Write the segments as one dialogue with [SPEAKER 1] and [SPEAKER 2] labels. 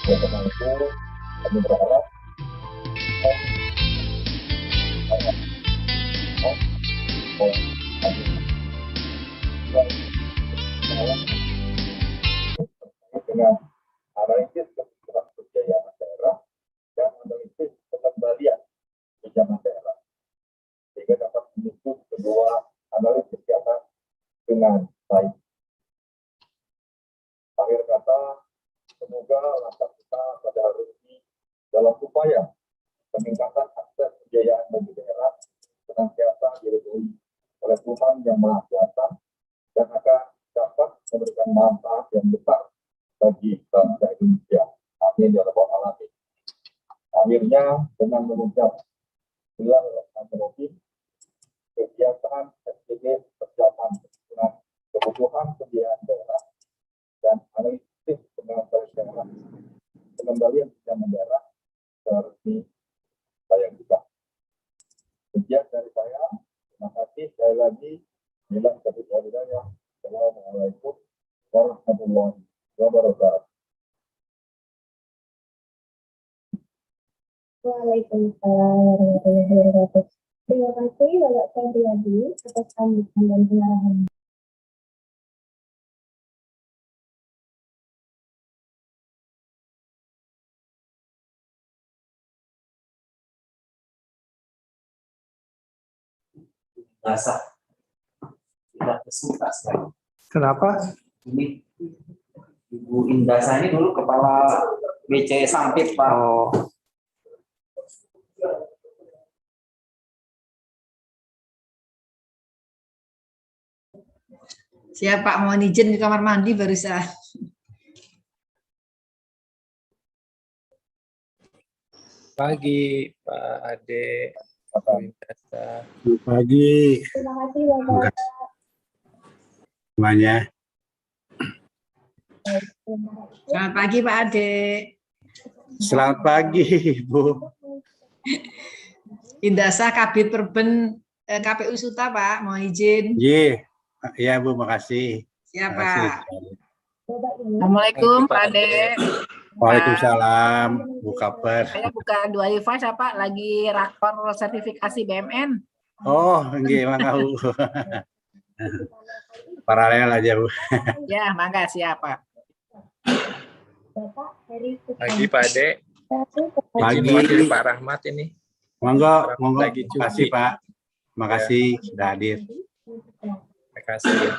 [SPEAKER 1] Oleh karena itu, kami berharap dengan analisis kebijakan daerah dan analisis pengembalian pinjaman daerah, sehingga dapat menyusun kedua analisis data dengan baik. Akhir kata, semoga langkah kita pada hari ini dalam upaya peningkatan akses pembiayaan bagi daerah senantiasa diridhoi oleh Tuhan Yang Maha Kuasa dan akan dapat memberikan manfaat yang besar bagi bangsa Indonesia. Amin ya rabbal alamin. Akhirnya, dengan mengucap Bismillahirrahmanirrahim, kegiatan SPG persiapan dengan kebutuhan pembiayaan daerah dan analisis pengembalian pinjaman daerah seharusnya saya buka. Sekian dari saya. Terima kasih sekali lagi. Bila satu hidayah. Assalamualaikum warahmatullahi wabarakatuh.
[SPEAKER 2] Waalaikumsalam warahmatullahi wabarakatuh. Terima kasih Bapak Febriadi atas sambutan dan pengarahan.
[SPEAKER 3] Basah tidak kesuka sekali.
[SPEAKER 4] Kenapa?
[SPEAKER 3] Ini Ibu Indasa ini dulu kepala BC Sampit, Pak.
[SPEAKER 4] Oh,
[SPEAKER 5] Siap Pak, mohon izin di kamar mandi barusan.
[SPEAKER 4] pagi Pak Ade.
[SPEAKER 6] Selamat pagi
[SPEAKER 2] Terima kasih Bapak.
[SPEAKER 6] semuanya.
[SPEAKER 5] Selamat pagi Pak Ade.
[SPEAKER 6] Selamat pagi Ibu.
[SPEAKER 5] Indasa Kabid Perben KPU Suta Pak, mohon izin.
[SPEAKER 6] Ya Bu, makasih.
[SPEAKER 5] Siap
[SPEAKER 6] Terima kasih.
[SPEAKER 5] Pak.
[SPEAKER 7] Assalamualaikum Pak Ade.
[SPEAKER 6] Waalaikumsalam Bu Kaper.
[SPEAKER 7] Saya buka 2 device ya Pak, lagi rakor sertifikasi BMN.
[SPEAKER 6] Oh, nggih, mangga Bu. Paralel aja Bu.
[SPEAKER 7] Ya, mangga siap Pak.
[SPEAKER 2] Bapak Heri
[SPEAKER 4] pagi Pak Ade.
[SPEAKER 6] Pagi.
[SPEAKER 4] Izin mewakili Pak Rahmat ini.
[SPEAKER 6] Monggo.
[SPEAKER 4] Lagi
[SPEAKER 6] Terima kasih
[SPEAKER 4] cuti.
[SPEAKER 6] Pak. Terima kasih sudah hadir.
[SPEAKER 4] Terima kasih ya.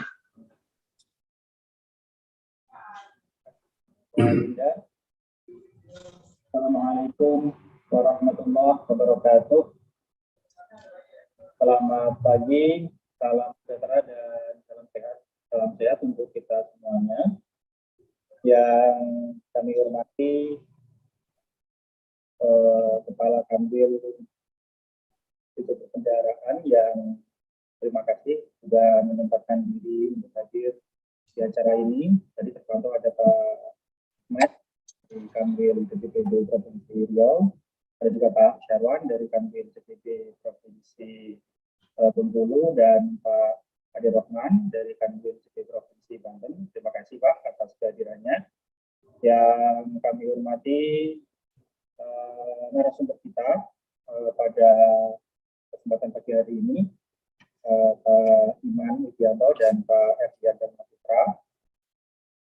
[SPEAKER 1] Assalamualaikum warahmatullahi wabarakatuh. Selamat pagi, salam sejahtera dan salam sehat untuk kita semuanya. Yang kami hormati Kepala Kanwil Itu Kendaraan yang terima kasih sudah menyempatkan diri untuk hadir di acara ini. Tadi terpantau ada Pak Matt dari Kanwil CPB Provinsi Riau, ada juga Pak Syarwan dari Kanwil CPB Provinsi Bengkulu dan Pak Ade Rahman dari Kanwil CPB Provinsi Banten. Terima kasih Pak atas kehadirannya. Yang kami hormati narasumber kita pada kesempatan pagi hari ini, Pak Iman Widianto dan Pak Erdianto Putra.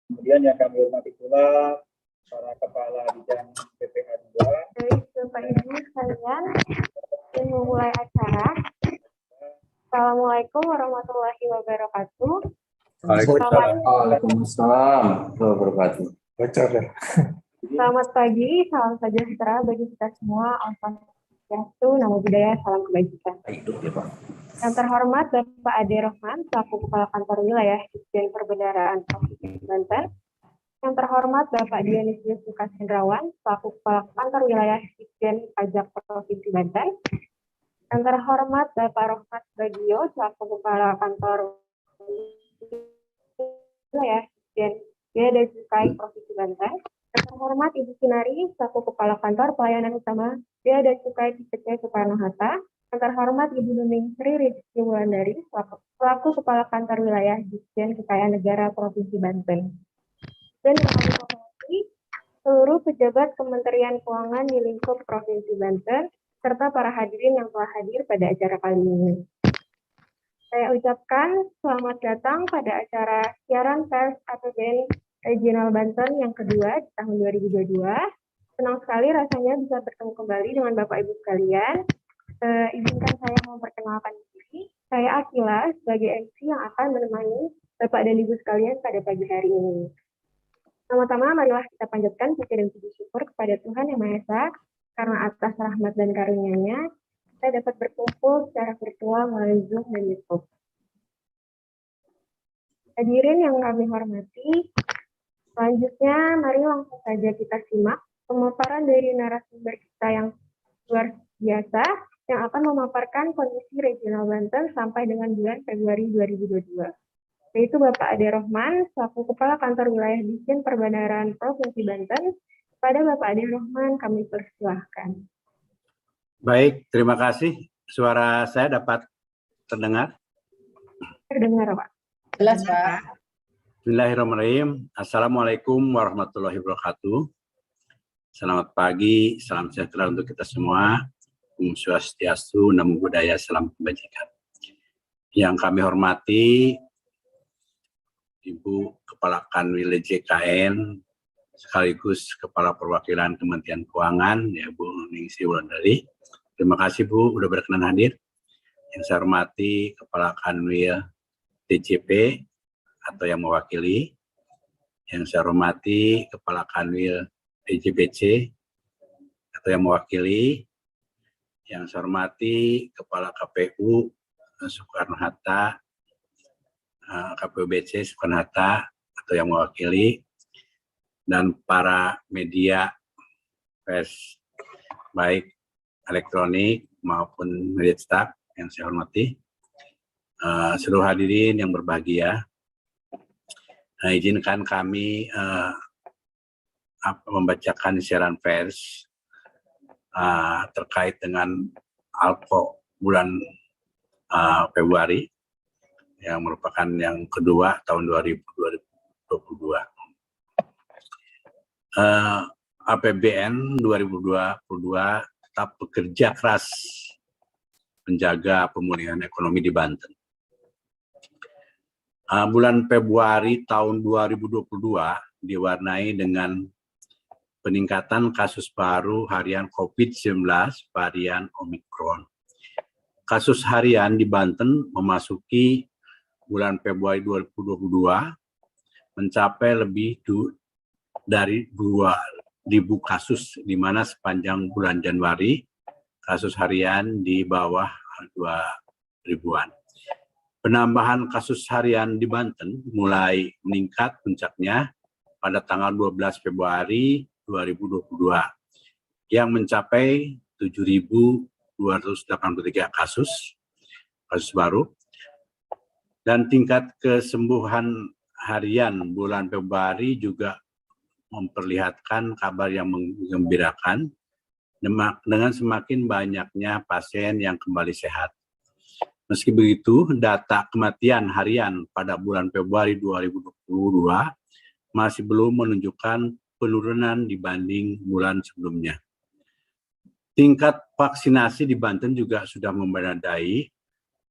[SPEAKER 1] Kemudian yang kami hormati pula para kepala bidang PPA 2.
[SPEAKER 2] Baik Bapak Ibu sekalian, ingin memulai acara. Assalamualaikum warahmatullahi wabarakatuh.
[SPEAKER 3] Waalaikumsalam warahmatullahi wabarakatuh.
[SPEAKER 4] Bocor ya.
[SPEAKER 2] Selamat pagi, salam sejahtera bagi kita semua. Alhamdulillah, nama budaya, salam kebajikan.
[SPEAKER 3] Hidup ya Pak.
[SPEAKER 2] Yang terhormat Bapak Ade Rahman, selaku Kepala Kantor Wilayah Ditjen Perbendaharaan Provinsi Banten. Yang terhormat Bapak Dionysius Lukas Hendrawan, selaku Kepala Kantor Wilayah Ditjen Pajak Provinsi Banten. Yang terhormat Bapak Rohmat Bagio, selaku Kepala Kantor Wilayah Ditjen Bea dan Cukai Provinsi Banten. Yang terhormat Ibu Kinari, selaku Kepala Kantor Pelayanan Utama Bea dan Cukai TPC Soekarno-Hatta. Yang terhormat Ibu Nuning Sri Rizky Wulandari, selaku Kepala Kantor Wilayah Ditjen Kekayaan Negara Provinsi Banten. Dan yang kami hormati seluruh pejabat Kementerian Keuangan di lingkup Provinsi Banten, serta para hadirin yang telah hadir pada acara kali ini. Saya ucapkan selamat datang pada acara siaran pers APBN Regional Banten yang kedua di tahun 2022. Senang sekali rasanya bisa bertemu kembali dengan Bapak Ibu sekalian. Izinkan saya memperkenalkan diri. Saya Akila sebagai MC yang akan menemani Bapak dan Ibu sekalian pada pagi hari ini. Pertama-tama marilah kita panjatkan puji dan puji syukur kepada Tuhan Yang Maha Esa karena atas rahmat dan karunia-Nya kita dapat berkumpul secara virtual melalui Zoom dan YouTube. Hadirin yang kami hormati, selanjutnya mari langsung saja kita simak pemaparan dari narasumber kita yang luar biasa yang akan memaparkan kondisi regional Banten sampai dengan bulan Februari 2022. Yaitu Bapak Ade Rohman, selaku Kepala Kantor Wilayah Ditjen Perbandaran Provinsi Banten. Kepada Bapak Ade Rohman, kami persilahkan.
[SPEAKER 6] Baik, terima kasih. Suara saya dapat terdengar?
[SPEAKER 2] Terdengar, Pak.
[SPEAKER 7] Jelas, Pak.
[SPEAKER 6] Bismillahirrahmanirrahim. Assalamualaikum warahmatullahi wabarakatuh. Selamat pagi, salam sejahtera untuk kita semua. Om Swastiastu, Namo Buddhaya, salam kebajikan. Yang kami hormati Ibu Kepala Kanwil JKN, sekaligus Kepala Perwakilan Kementerian Keuangan, ya Bu Ningsih Wulandari. Terima kasih Bu, sudah berkenan hadir. Yang saya hormati Kepala Kanwil DJP atau yang mewakili. Yang saya hormati Kepala Kanwil DJBC atau yang mewakili. Yang saya hormati Kepala KPU Soekarno-Hatta, KPU BC Soekarno-Hatta atau yang mewakili, dan para media pers baik elektronik maupun media cetak yang saya hormati, seluruh hadirin yang berbahagia. Izinkan kami membacakan siaran pers terkait dengan ALKO bulan Februari yang merupakan yang kedua tahun 2022. APBN 2022 tetap bekerja keras menjaga pemulihan ekonomi di Banten. Bulan Februari tahun 2022 diwarnai dengan peningkatan kasus baru harian COVID-19 varian Omikron. Kasus harian di Banten memasuki bulan Februari 2022 mencapai lebih dari 2.000 kasus, di mana sepanjang bulan Januari kasus harian di bawah 2.000-an. Penambahan kasus harian di Banten mulai meningkat puncaknya pada tanggal 12 Februari 2022 yang mencapai 7.283 kasus baru, dan tingkat kesembuhan harian bulan Februari juga memperlihatkan kabar yang menggembirakan dengan semakin banyaknya pasien yang kembali sehat. Meski begitu, data kematian harian pada bulan Februari 2022 masih belum menunjukkan penurunan dibanding bulan sebelumnya. Tingkat vaksinasi di Banten juga sudah memadai.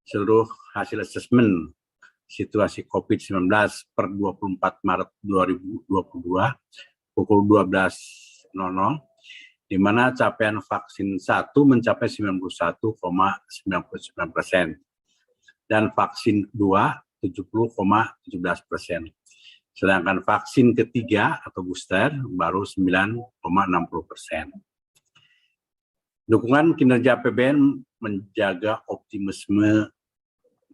[SPEAKER 6] Seluruh hasil asesmen situasi COVID-19 per 24 Maret 2022 pukul 12.00, di mana capaian vaksin 1 mencapai 91,99% dan vaksin 2 70,17%. Sedangkan vaksin ketiga atau booster baru 9,60%. Dukungan kinerja APBN menjaga optimisme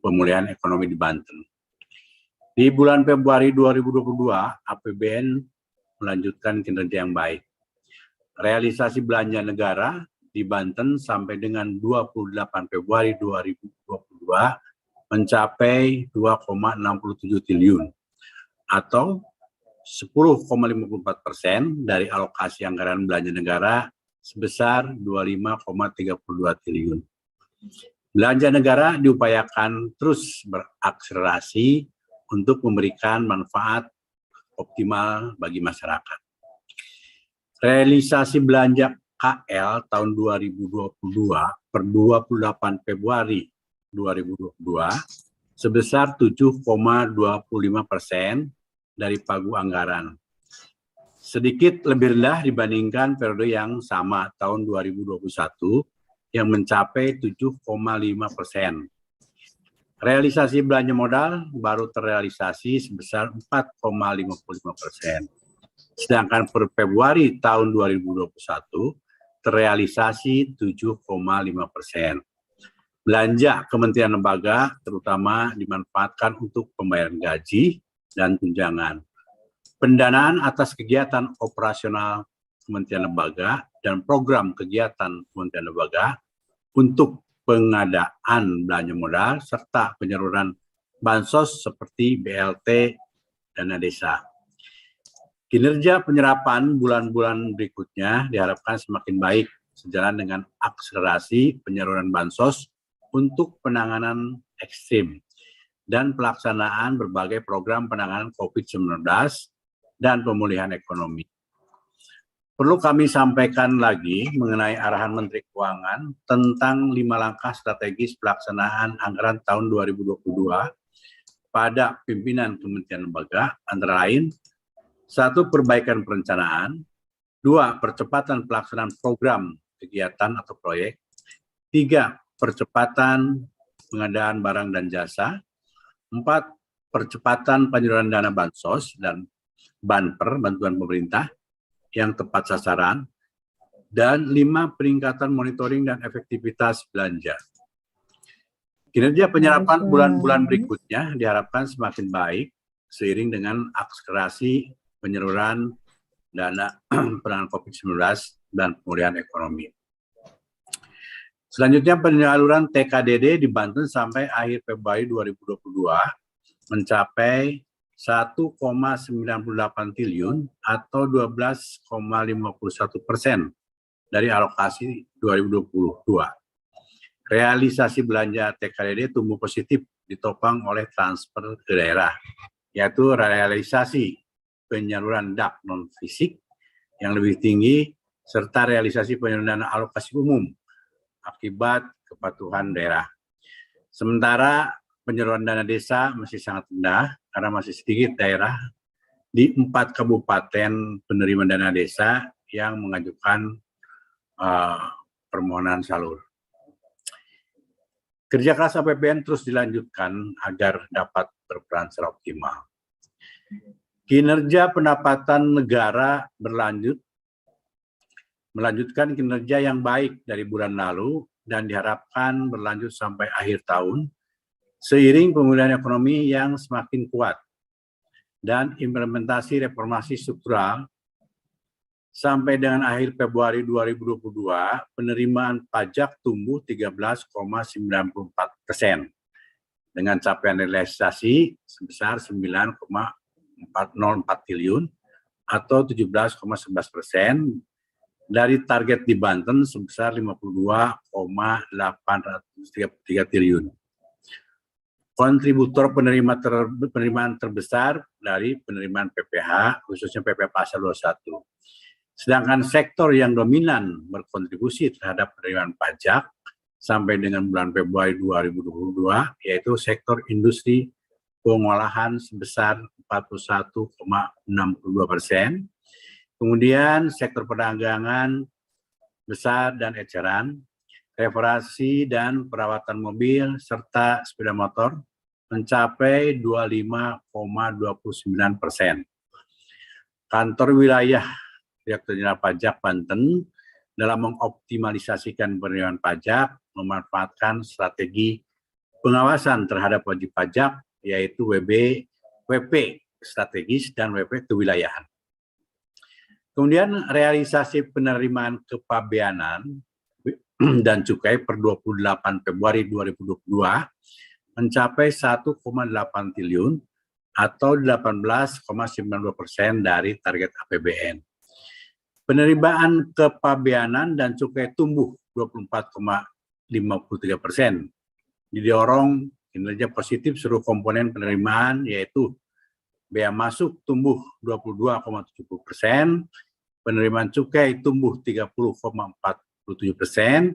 [SPEAKER 6] pemulihan ekonomi di Banten. Di bulan Februari 2022, APBN melanjutkan kinerja yang baik. Realisasi belanja negara di Banten sampai dengan 28 Februari 2022 mencapai 2,67 triliun atau 10,54% dari alokasi anggaran belanja negara sebesar 25,32 triliun. Belanja negara diupayakan terus berakselerasi untuk memberikan manfaat optimal bagi masyarakat. Realisasi belanja KL tahun 2022 per 28 Februari 2022 sebesar 7,25% dari pagu anggaran. Sedikit lebih rendah dibandingkan periode yang sama tahun 2021 yang mencapai 7,5%. Realisasi belanja modal baru terrealisasi sebesar 4,55%. Sedangkan per Februari tahun 2021 terrealisasi 7,5%. Belanja kementerian lembaga terutama dimanfaatkan untuk pembayaran gaji dan tunjangan. Pendanaan atas kegiatan operasional kementerian lembaga dan program kegiatan kementerian lembaga untuk pengadaan belanja modal serta penyaluran bansos seperti BLT dana desa. Kinerja penyerapan bulan-bulan berikutnya diharapkan semakin baik sejalan dengan akselerasi penyaluran bansos untuk penanganan ekstrim dan pelaksanaan berbagai program penanganan COVID-19 dan pemulihan ekonomi. Perlu kami sampaikan lagi mengenai arahan Menteri Keuangan tentang 5 langkah strategis pelaksanaan anggaran tahun 2022 pada pimpinan kementerian lembaga, antara lain 1. Perbaikan perencanaan. 2. Percepatan pelaksanaan program, kegiatan atau proyek. 3. Percepatan pengadaan barang dan jasa. 4. Percepatan penyaluran dana bansos dan banper, bantuan pemerintah yang tepat sasaran. Dan 5. Peningkatan monitoring dan efektivitas belanja. Kinerja penyerapan bulan-bulan berikutnya diharapkan semakin baik seiring dengan akselerasi penyaluran dana penanganan COVID-19 dan pemulihan ekonomi. Selanjutnya penyaluran TKDD di Banten sampai akhir Februari 2022 mencapai 1,98 triliun atau 12,51% dari alokasi 2022. Realisasi belanja TKDD tumbuh positif ditopang oleh transfer ke daerah, yaitu realisasi penyaluran DAP non-fisik yang lebih tinggi, serta realisasi penyaluran dana alokasi umum akibat kepatuhan daerah. Sementara penyaluran dana desa masih sangat rendah karena masih sedikit daerah di 4 kabupaten penerima dana desa yang mengajukan permohonan salur. Kerja keras APBN terus dilanjutkan agar dapat berperan secara optimal. Kinerja pendapatan negara melanjutkan kinerja yang baik dari bulan lalu dan diharapkan berlanjut sampai akhir tahun seiring pemulihan ekonomi yang semakin kuat dan implementasi reformasi struktural. Sampai dengan akhir Februari 2022, penerimaan pajak tumbuh 13,94% dengan capaian realisasi sebesar 9,404 triliun atau 17,11% dari target di Banten sebesar 52,833 triliun. Kontributor penerimaan terbesar dari penerimaan PPH, khususnya PPH Pasal 21. Sedangkan sektor yang dominan berkontribusi terhadap penerimaan pajak sampai dengan bulan Februari 2022, yaitu sektor industri pengolahan sebesar 41,62%, kemudian sektor perdagangan besar dan eceran, reparasi dan perawatan mobil, serta sepeda motor mencapai 25,29%. Kantor wilayah Direktur Jenderal Pajak Banten dalam mengoptimalisasikan penerimaan pajak memanfaatkan strategi pengawasan terhadap wajib pajak, yaitu WP strategis dan WP kewilayahan. Kemudian realisasi penerimaan kepabeanan dan cukai per 28 Februari 2022 mencapai 1,8 triliun atau 18,92% dari target APBN. Penerimaan kepabeanan dan cukai tumbuh 24,53%. Didorong kinerja positif seluruh komponen penerimaan, yaitu bea masuk tumbuh 22,70%, penerimaan cukai tumbuh 30,47%,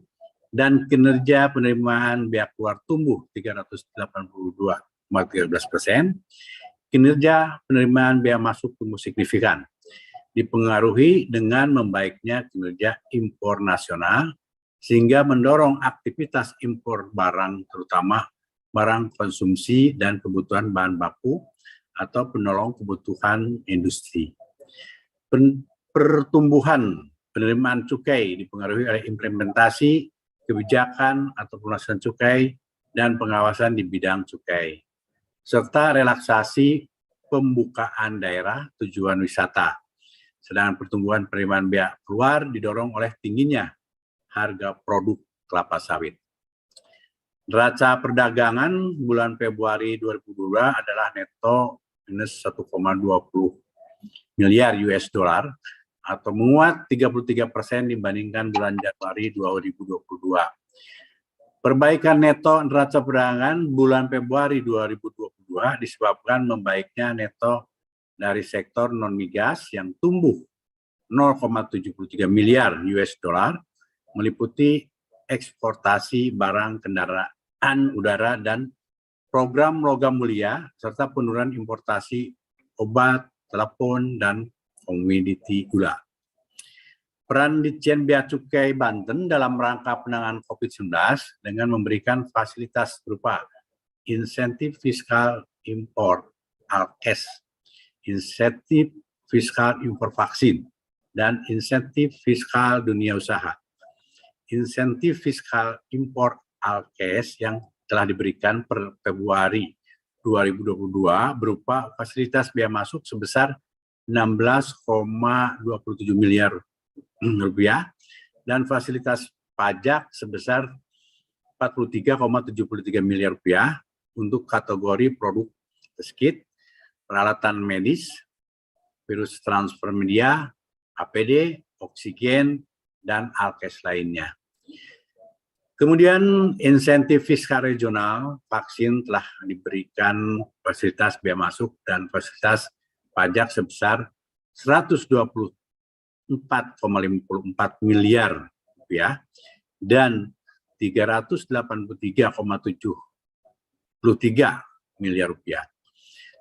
[SPEAKER 6] dan kinerja penerimaan bea keluar tumbuh 382,13%. Kinerja penerimaan bea masuk tumbuh signifikan, dipengaruhi dengan membaiknya kinerja impor nasional, sehingga mendorong aktivitas impor barang, terutama barang konsumsi dan kebutuhan bahan baku atau penolong kebutuhan industri. Pertumbuhan penerimaan cukai dipengaruhi oleh implementasi kebijakan atau pelunasan cukai dan pengawasan di bidang cukai, serta relaksasi pembukaan daerah tujuan wisata. Sedangkan pertumbuhan penerimaan bea keluar didorong oleh tingginya harga produk kelapa sawit. Neraca perdagangan bulan Februari 2022 adalah neto minus 1,20 miliar US dollar atau menguat 33% dibandingkan bulan Januari 2022. Perbaikan neto neraca perdagangan bulan Februari 2022 disebabkan membaiknya neto dari sektor non-migas yang tumbuh 0,73 miliar US dollar, meliputi eksportasi barang kendaraan udara dan program logam mulia, serta penurunan importasi obat, telepon, dan komoditi gula. Peran Ditjen Bea Cukai Banten dalam rangka penanganan COVID-19 dengan memberikan fasilitas berupa insentif fiskal impor ALKES, insentif fiskal impor vaksin, dan insentif fiskal dunia usaha. Insentif fiskal impor ALKES yang telah diberikan per Februari 2022 berupa fasilitas bea masuk sebesar 16,27 miliar rupiah dan fasilitas pajak sebesar 43,73 miliar rupiah untuk kategori produk test kit, peralatan medis, virus transfer media, APD, oksigen, dan ALKES lainnya. Kemudian insentif fiskal regional vaksin telah diberikan fasilitas bea masuk dan fasilitas pajak sebesar 124,54 miliar rupiah dan 383,73 miliar rupiah.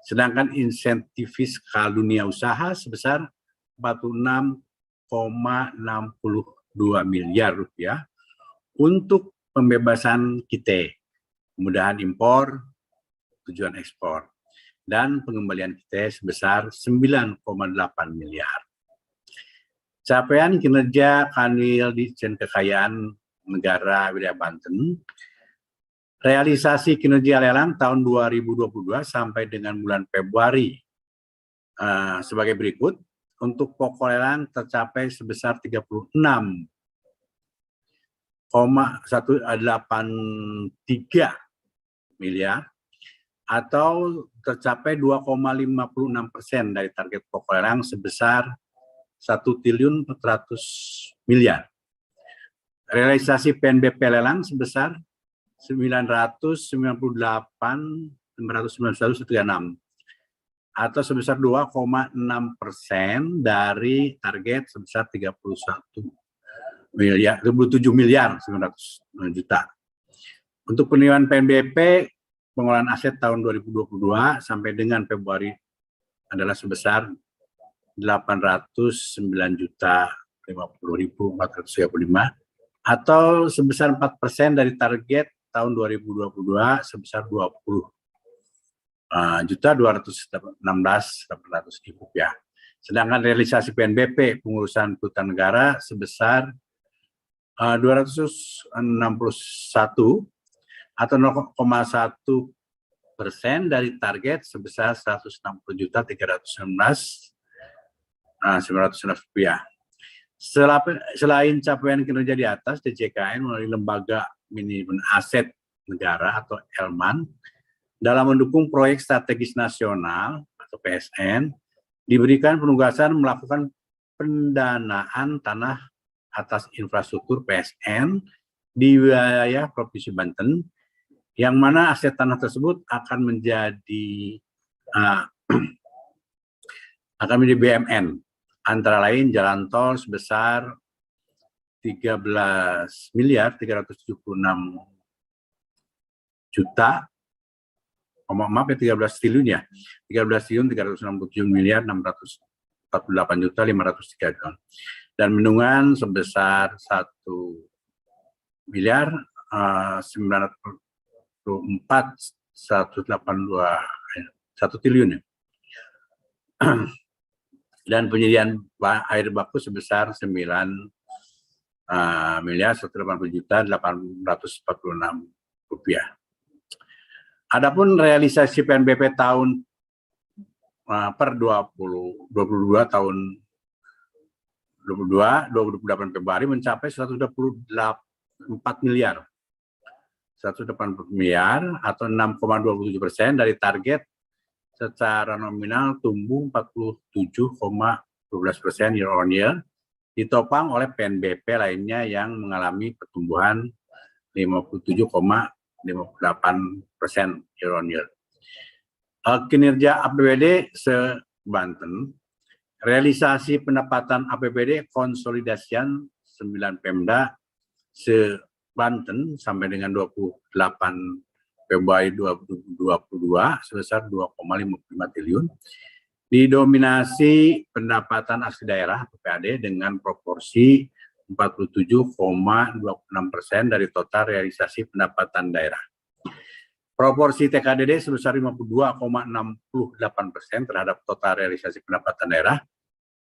[SPEAKER 6] Sedangkan insentif fiskal dunia usaha sebesar 46,62 miliar rupiah untuk pembebasan kite, kemudahan impor, tujuan ekspor, dan pengembalian kite sebesar 9,8 miliar. Capaian kinerja Kanwil Ditjen Kekayaan Negara Wilayah Banten, realisasi kinerja lelang tahun 2022 sampai dengan bulan Februari sebagai berikut. Untuk pokok lelang tercapai sebesar 36,183 miliar atau tercapai 2,56% dari target pokok lelang sebesar 1.400 miliar. Realisasi PNBP lelang sebesar 998.991,36 atau sebesar 2,6% dari target sebesar 37 miliar 900 juta. Untuk penilaian PNBP pengelolaan aset tahun 2022 sampai dengan Februari adalah sebesar 809.050.435 atau sebesar 4% dari target tahun 2022 sebesar 20.216.800 rupiah. Sedangkan realisasi PNBP pengurusan kehutan negara sebesar 261 atau 0,1% dari target sebesar 160.319.900 rupiah. Selain capaian kinerja di atas, DJKN melalui Lembaga Manajemen Aset Negara atau Elman dalam mendukung proyek strategis nasional atau PSN diberikan penugasan melakukan pendanaan tanah atas infrastruktur PSN di wilayah Provinsi Banten, yang mana aset tanah tersebut akan menjadi BMN Antara lain jalan tol sebesar 13.376 juta, maaf ya 13 triliun ya, 13.367.648.503 juta. Dan bendungan sebesar 1 triliun ya. Dan penyediaan air baku sebesar 9.180.846 rupiah. Adapun realisasi PNBP tahun per 2022 tahun 28 Februari mencapai 124 miliar. 180 miliar atau 6,27% dari target, secara nominal tumbuh 47,12% year on year, ditopang oleh PNBP lainnya yang mengalami pertumbuhan 57,58% year on year. Kinerja APBD se-Banten, realisasi pendapatan APBD konsolidasian 9 Pemda se-Banten sampai dengan 28 Februari 2022 sebesar 2,55 triliun, didominasi pendapatan asli daerah PPAD dengan proporsi 47,26% dari total realisasi pendapatan daerah. Proporsi TKDD sebesar 52,68% terhadap total realisasi pendapatan daerah,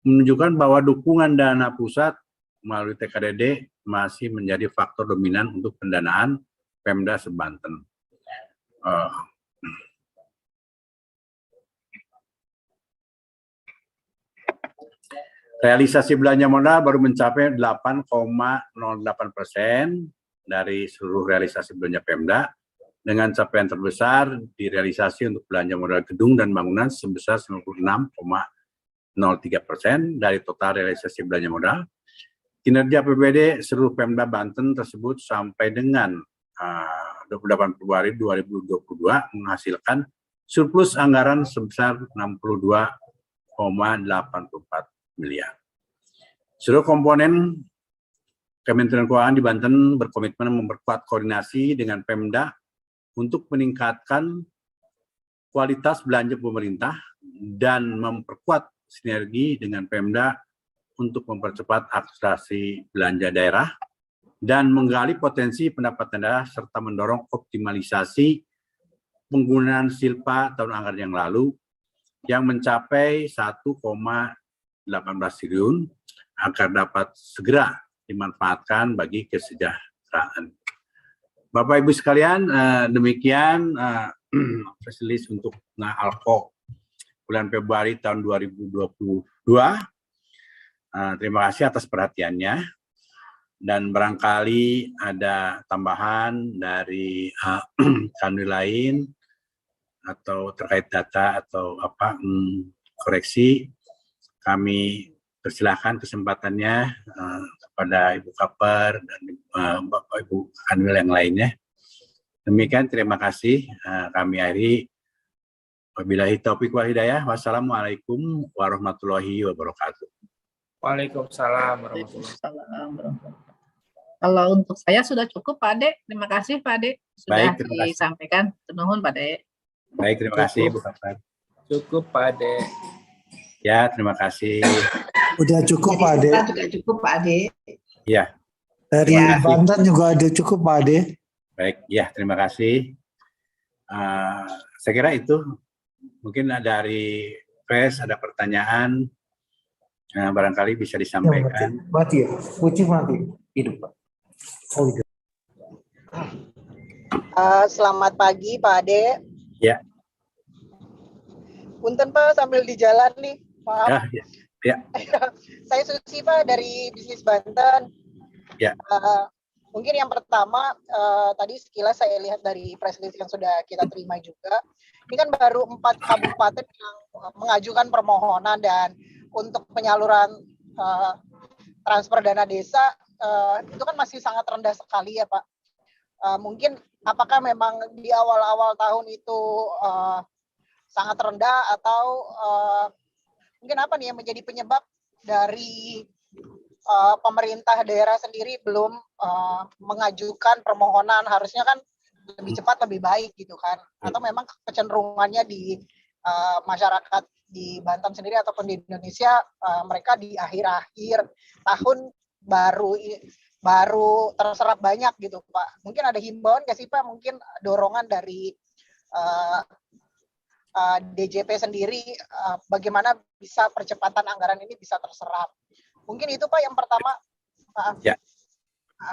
[SPEAKER 6] menunjukkan bahwa dukungan dana pusat melalui TKDD masih menjadi faktor dominan untuk pendanaan Pemda se-Banten. Realisasi belanja modal baru mencapai 8,08% dari seluruh realisasi belanja Pemda, dengan capaian terbesar direalisasi untuk belanja modal gedung dan bangunan sebesar 96,03% dari total realisasi belanja modal. Kinerja APBD seluruh Pemda Banten tersebut sampai dengan 28 Februari 2022 menghasilkan surplus anggaran sebesar 62,84 miliar. Seluruh komponen Kementerian Keuangan di Banten berkomitmen memperkuat koordinasi dengan Pemda untuk meningkatkan kualitas belanja pemerintah dan memperkuat sinergi dengan Pemda untuk mempercepat akselerasi belanja daerah dan menggali potensi pendapatan daerah serta mendorong optimalisasi penggunaan silpa tahun anggaran yang lalu yang mencapai 1,18 triliun agar dapat segera dimanfaatkan bagi kesejahteraan. Bapak Ibu sekalian, demikian press release untuk ALKO bulan Februari tahun 2022. Terima kasih atas perhatiannya. Dan barangkali ada tambahan dari kanwil lain atau terkait data atau koreksi, kami persilahkan kesempatannya kepada Ibu Kaper dan Bapak Ibu kanwil yang lainnya. Demikian, terima kasih. Kami akhiri. Wabillahi taufiq wal hidayah. Wassalamualaikum warahmatullahi wabarakatuh.
[SPEAKER 4] Waalaikumsalam warahmatullahi
[SPEAKER 7] Assalamualaikum. Kalau untuk saya sudah cukup, Pak Ade. Terima kasih, Pak Ade. Sudah
[SPEAKER 6] Baik, terima kasih.
[SPEAKER 7] disampaikan. Nuhun, Pak Ade.
[SPEAKER 6] Baik, terima kasih Bu Kaper.
[SPEAKER 4] Cukup Pak Ade.
[SPEAKER 6] Ya, terima kasih.
[SPEAKER 8] Udah cukup Pak Ade.
[SPEAKER 5] Sudah cukup Pak Ade.
[SPEAKER 6] Ya,
[SPEAKER 8] Dari
[SPEAKER 6] terima kasih.
[SPEAKER 8] Banten juga ada cukup Pak Ade.
[SPEAKER 6] Baik, ya terima kasih. Saya kira itu mungkin dari press ada pertanyaan, barangkali bisa disampaikan.
[SPEAKER 8] Mati ya, kucing mati.
[SPEAKER 6] Hidup Pak.
[SPEAKER 8] Oh, iya.
[SPEAKER 9] Selamat pagi Pak Ade.
[SPEAKER 6] Ya.
[SPEAKER 9] Punten Pak, sambil di jalan nih. Maaf.
[SPEAKER 6] Ya.
[SPEAKER 9] Saya Susi Pak dari Bisnis Banten.
[SPEAKER 6] Ya.
[SPEAKER 9] Mungkin yang pertama, tadi sekilas saya lihat dari press release yang sudah kita terima juga. Ini kan baru 4 kabupaten yang mengajukan permohonan, dan untuk penyaluran transfer dana desa itu kan masih sangat rendah sekali ya Pak. Mungkin apakah memang di awal-awal tahun itu sangat rendah, atau mungkin apa nih yang menjadi penyebab dari pemerintah daerah sendiri belum mengajukan permohonan, harusnya kan lebih cepat lebih baik gitu kan, atau memang kecenderungannya di masyarakat di Banten sendiri ataupun di Indonesia mereka di akhir-akhir tahun baru terserap banyak gitu Pak. Mungkin ada himbauan nggak sih Pak, mungkin dorongan dari DJP sendiri bagaimana bisa percepatan anggaran ini bisa terserap. Mungkin itu Pak yang pertama.
[SPEAKER 6] Ya.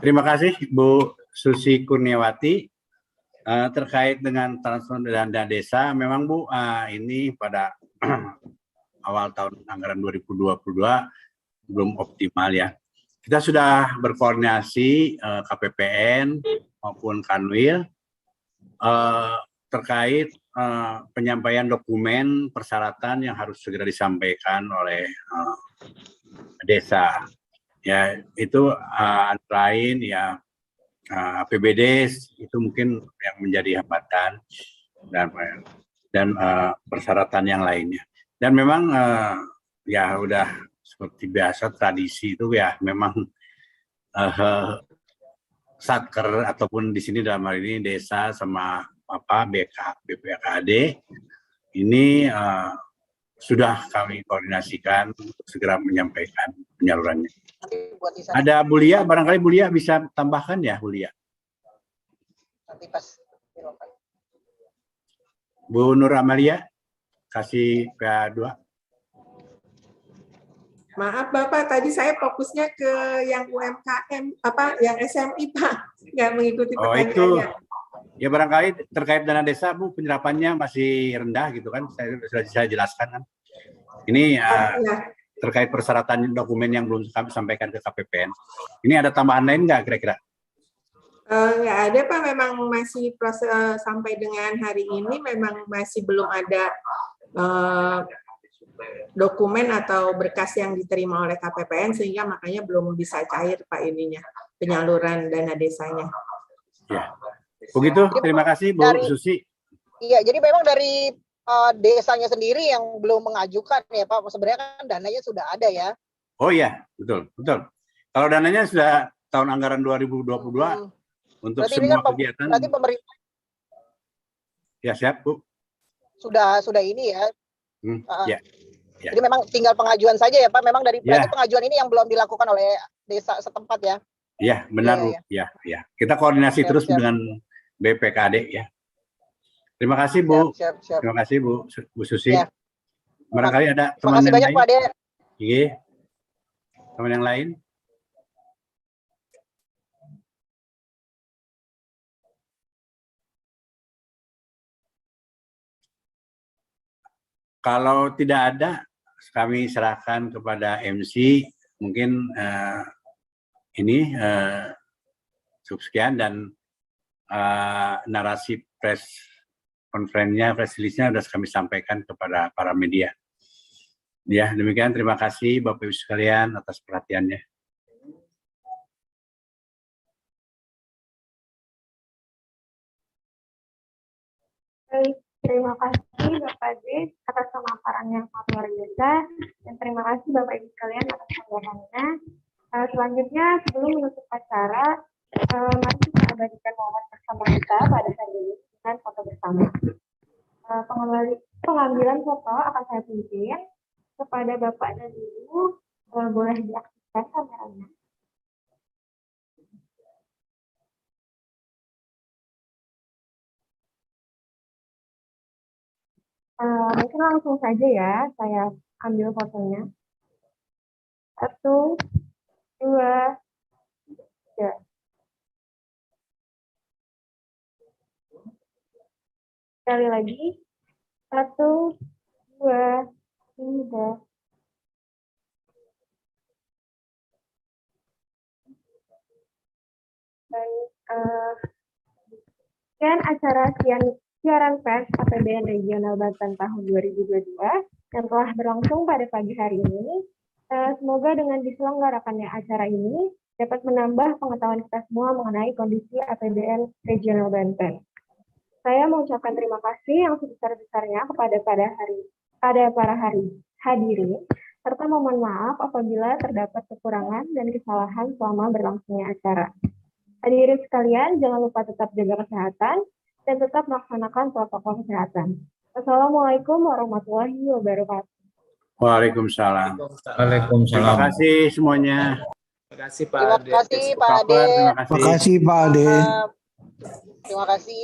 [SPEAKER 6] Terima kasih Bu Susi Kurniawati. Terkait dengan transfer dana desa, memang Bu, ini pada awal tahun anggaran 2022 belum optimal ya. Kita sudah berkoordinasi KPPN maupun Kanwil terkait penyampaian dokumen persyaratan yang harus segera disampaikan oleh desa. Ya, itu antara lain ya APBD itu mungkin yang menjadi hambatan dan persyaratan yang lainnya. Dan memang ya udah seperti biasa tradisi itu ya memang satker ataupun di sini dalam hal ini desa sama BPKD ini sudah kami koordinasikan untuk segera menyampaikan penyalurannya. Ada Bu Lia, barangkali Bu Lia bisa tambahkan ya Bu Lia.
[SPEAKER 9] Nanti pas
[SPEAKER 6] Bu Nur Amalia, kasih PA2.
[SPEAKER 10] Maaf Bapak, tadi saya fokusnya ke yang UMKM, yang SMI Pak, nggak mengikuti pertanyaannya.
[SPEAKER 6] Oh itu, ya barangkali terkait dana desa Bu, penyerapannya masih rendah gitu kan, saya jelaskan kan. Ini terkait persyaratan dokumen yang belum kami sampaikan ke KPPN. Ini ada tambahan lain nggak kira-kira?
[SPEAKER 10] Nggak ada Pak, memang masih proses sampai dengan hari ini memang masih belum ada dokumen atau berkas yang diterima oleh KPPN sehingga makanya belum bisa cair Pak ininya penyaluran dana desanya.
[SPEAKER 6] Ya, begitu. Terima kasih Bu Susi.
[SPEAKER 9] Iya, jadi memang dari desanya sendiri yang belum mengajukan ya Pak. Sebenarnya kan dananya sudah ada ya.
[SPEAKER 6] Oh iya, betul. Kalau dananya sudah tahun anggaran 2022 untuk
[SPEAKER 9] berarti
[SPEAKER 6] semua
[SPEAKER 9] kan
[SPEAKER 6] kegiatan.
[SPEAKER 9] Berarti pemerintah
[SPEAKER 6] ya siap Bu.
[SPEAKER 9] Sudah ini ya.
[SPEAKER 6] Ya.
[SPEAKER 9] Jadi memang tinggal pengajuan saja ya Pak. Memang berarti pengajuan ini yang belum dilakukan oleh desa setempat ya.
[SPEAKER 6] Iya, benar Bu. Ya. Kita koordinasi terus dengan BPKD ya. Terima kasih Bu.
[SPEAKER 9] Siap.
[SPEAKER 6] Terima kasih Bu Susi.
[SPEAKER 9] Ya.
[SPEAKER 6] Barangkali ada
[SPEAKER 9] Terima
[SPEAKER 6] teman
[SPEAKER 9] kasih
[SPEAKER 6] yang
[SPEAKER 9] banyak
[SPEAKER 6] lain.
[SPEAKER 9] Pak Ade.
[SPEAKER 6] Iya. Teman yang lain. Kalau tidak ada, kami serahkan kepada MC. Mungkin ini cukup sekian dan narasi press conference-nya, press release-nya sudah kami sampaikan kepada para media. Ya, demikian. Terima kasih Bapak Ibu sekalian atas perhatiannya.
[SPEAKER 2] Baik, terima kasih Bapak Ade atas pemaparan yang sangat luar biasa dan terima kasih Bapak Ibu sekalian atas tanggapannya. Selanjutnya sebelum menutup acara, mari kita abadikan momen bersama kita pada hari ini dengan foto bersama. Pengambilan foto akan saya pimpin kepada Bapak dan Ibu, boleh diaktifkan kameranya. Mungkin langsung saja ya, saya ambil fotonya. 1, 2, 3. Sekali lagi. 1, 2, 3. Baik, dan acara siaran pers APBN Regional Banten tahun 2022 yang telah berlangsung pada pagi hari ini. Semoga dengan diselenggarakannya acara ini dapat menambah pengetahuan kita semua mengenai kondisi APBN Regional Banten. Saya mengucapkan terima kasih yang sebesar-besarnya kepada para hadirin serta memohon maaf apabila terdapat kekurangan dan kesalahan selama berlangsungnya acara. Hadirin sekalian, jangan lupa tetap jaga kesehatan dan tetap melaksanakan protokol kesehatan. Assalamualaikum warahmatullahi wabarakatuh.
[SPEAKER 6] Waalaikumsalam. Terima
[SPEAKER 4] Waalaikumsalam.
[SPEAKER 6] kasih semuanya.
[SPEAKER 4] Terima kasih Pak
[SPEAKER 9] Terima
[SPEAKER 4] Ade.
[SPEAKER 9] kasih Pak Ade.
[SPEAKER 6] Terima kasih.
[SPEAKER 8] Makasih Pak Ade.
[SPEAKER 9] Terima kasih